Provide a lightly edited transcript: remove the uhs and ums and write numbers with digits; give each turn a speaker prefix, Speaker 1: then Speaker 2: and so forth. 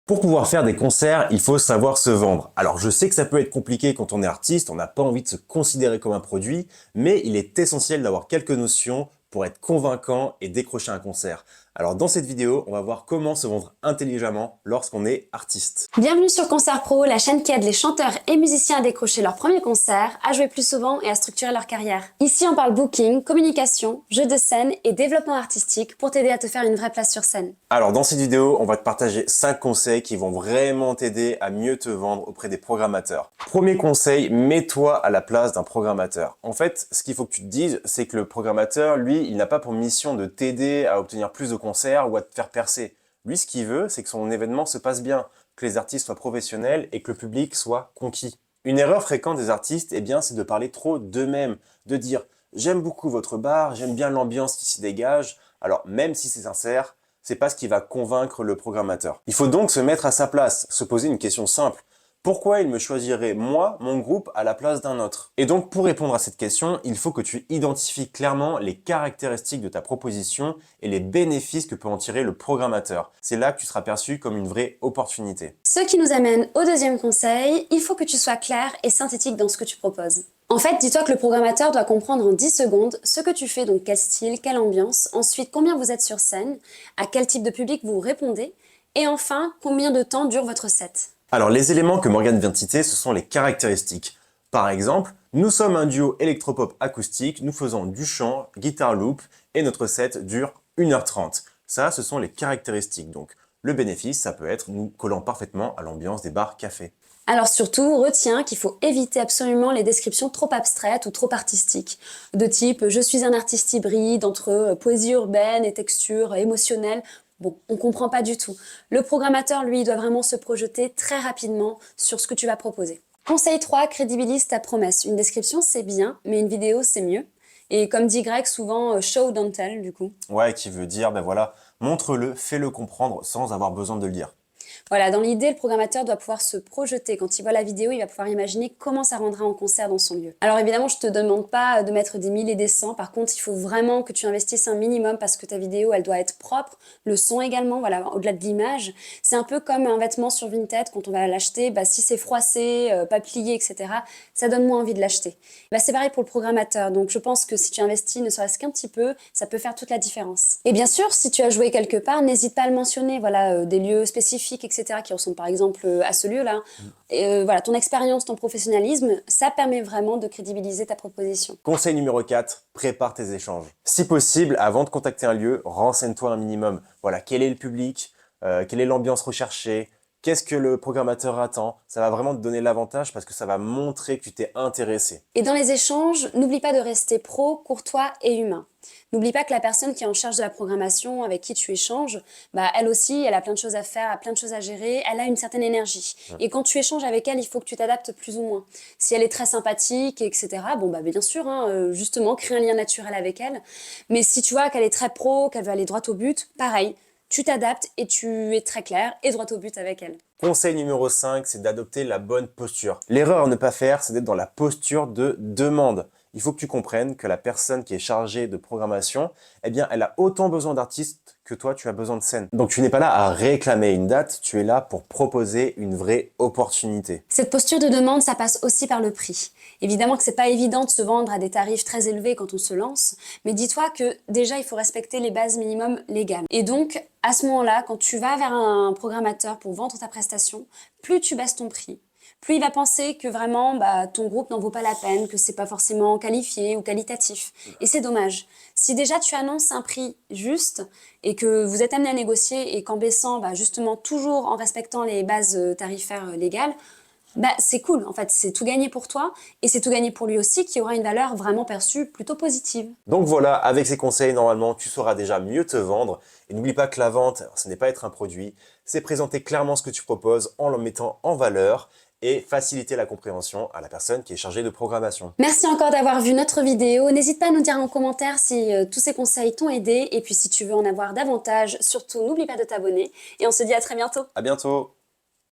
Speaker 1: Pour pouvoir faire des concerts, il faut savoir se vendre. Alors je sais que ça peut être compliqué quand on est artiste, on n'a pas envie de se considérer comme un produit, mais il est essentiel d'avoir quelques notions pour être convaincant et décrocher un concert. Alors dans cette vidéo, on va voir comment se vendre intelligemment lorsqu'on est artiste.
Speaker 2: Bienvenue sur Concert Pro, la chaîne qui aide les chanteurs et musiciens à décrocher leur premier concert, à jouer plus souvent et à structurer leur carrière. Ici on parle booking, communication, jeu de scène et développement artistique pour t'aider à te faire une vraie place sur scène.
Speaker 1: Alors dans cette vidéo, on va te partager 5 conseils qui vont vraiment t'aider à mieux te vendre auprès des programmateurs. Premier conseil, mets-toi à la place d'un programmateur. En fait, ce qu'il faut que tu te dises, c'est que le programmateur, lui, il n'a pas pour mission de t'aider à obtenir plus de concerts ou à te faire percer. Lui, ce qu'il veut, c'est que son événement se passe bien, que les artistes soient professionnels et que le public soit conquis. Une erreur fréquente des artistes, eh bien, c'est de parler trop d'eux-mêmes, de dire « j'aime beaucoup votre bar, j'aime bien l'ambiance qui s'y dégage ». Alors, même si c'est sincère, c'est pas ce qui va convaincre le programmateur. Il faut donc se mettre à sa place, se poser une question simple. Pourquoi il me choisirait, moi, mon groupe, à la place d'un autre? Et donc, pour répondre à cette question, il faut que tu identifies clairement les caractéristiques de ta proposition et les bénéfices que peut en tirer le programmateur. C'est là que tu seras perçu comme une vraie opportunité.
Speaker 2: Ce qui nous amène au deuxième conseil, il faut que tu sois clair et synthétique dans ce que tu proposes. En fait, dis-toi que le programmateur doit comprendre en 10 secondes ce que tu fais, donc quel style, quelle ambiance, ensuite combien vous êtes sur scène, à quel type de public vous répondez, et enfin, combien de temps dure votre set.
Speaker 1: Alors, les éléments que Morgane vient de citer, ce sont les caractéristiques. Par exemple, nous sommes un duo électropop acoustique, nous faisons du chant, guitare loop, et notre set dure 1h30. Ça, ce sont les caractéristiques. Donc, le bénéfice, ça peut être nous collant parfaitement à l'ambiance des bars cafés.
Speaker 2: Alors surtout, retiens qu'il faut éviter absolument les descriptions trop abstraites ou trop artistiques, de type « je suis un artiste hybride entre poésie urbaine et texture émotionnelle ». Bon, on comprend pas du tout. Le programmateur, lui, doit vraiment se projeter très rapidement sur ce que tu vas proposer. Conseil 3, crédibilise ta promesse. Une description, c'est bien, mais une vidéo, c'est mieux. Et comme dit Greg, souvent show don't tell, du coup.
Speaker 1: Ouais, qui veut dire, ben voilà, montre-le, fais-le comprendre sans avoir besoin de le dire.
Speaker 2: Voilà, dans l'idée, le programmateur doit pouvoir se projeter. Quand il voit la vidéo, il va pouvoir imaginer comment ça rendra en concert dans son lieu. Alors évidemment, je te demande pas de mettre des 1000 et des 100. Par contre, il faut vraiment que tu investisses un minimum parce que ta vidéo, elle doit être propre. Le son également, voilà, au-delà de l'image. C'est un peu comme un vêtement sur Vinted, quand on va l'acheter, bah, si c'est froissé, pas plié, etc., ça donne moins envie de l'acheter. Bah, c'est pareil pour le programmateur. Donc je pense que si tu investis ne serait-ce qu'un petit peu, ça peut faire toute la différence. Et bien sûr, si tu as joué quelque part, n'hésite pas à le mentionner. Voilà, des lieux spécifiques, etc., qui ressemblent par exemple à ce lieu-là. Voilà, ton expérience, ton professionnalisme, ça permet vraiment de crédibiliser ta proposition.
Speaker 1: Conseil numéro 4, prépare tes échanges. Si possible, avant de contacter un lieu, renseigne-toi un minimum. Voilà, quel est le public, quelle est l'ambiance recherchée, qu'est-ce que le programmateur attend. Ça va vraiment te donner l'avantage parce que ça va montrer que tu t'es intéressé.
Speaker 2: Et dans les échanges, n'oublie pas de rester pro, courtois et humain. N'oublie pas que la personne qui est en charge de la programmation, avec qui tu échanges, bah, elle aussi, elle a plein de choses à faire, a plein de choses à gérer, elle a une certaine énergie. Et quand tu échanges avec elle, il faut que tu t'adaptes plus ou moins. Si elle est très sympathique, etc., bon, bah, bien sûr, hein, justement, crée un lien naturel avec elle. Mais si tu vois qu'elle est très pro, qu'elle veut aller droit au but, pareil, tu t'adaptes et tu es très clair et droit au but avec elle.
Speaker 1: Conseil numéro 5, c'est d'adopter la bonne posture. L'erreur à ne pas faire, c'est d'être dans la posture de demande. Il faut que tu comprennes que la personne qui est chargée de programmation, eh bien, elle a autant besoin d'artistes que toi, tu as besoin de scène. Donc, tu n'es pas là à réclamer une date, tu es là pour proposer une vraie opportunité.
Speaker 2: Cette posture de demande, ça passe aussi par le prix. Évidemment que c'est pas évident de se vendre à des tarifs très élevés quand on se lance, mais dis-toi que déjà, il faut respecter les bases minimum légales. Et donc, à ce moment-là, quand tu vas vers un programmateur pour vendre ta prestation, plus tu baisses ton prix, plus il va penser que vraiment bah, ton groupe n'en vaut pas la peine, que c'est pas forcément qualifié ou qualitatif. Et c'est dommage. Si déjà tu annonces un prix juste et que vous êtes amené à négocier et qu'en baissant, bah, justement toujours en respectant les bases tarifaires légales, bah, c'est cool, en fait, c'est tout gagné pour toi et c'est tout gagné pour lui aussi qui aura une valeur vraiment perçue plutôt positive.
Speaker 1: Donc voilà, avec ces conseils, normalement, tu sauras déjà mieux te vendre. Et n'oublie pas que la vente, ce n'est pas être un produit, c'est présenter clairement ce que tu proposes en le mettant en valeur et faciliter la compréhension à la personne qui est chargée de programmation.
Speaker 2: Merci encore d'avoir vu notre vidéo. N'hésite pas à nous dire en commentaire si tous ces conseils t'ont aidé. Et puis si tu veux en avoir davantage, surtout n'oublie pas de t'abonner. Et on se dit à très bientôt.
Speaker 1: À bientôt!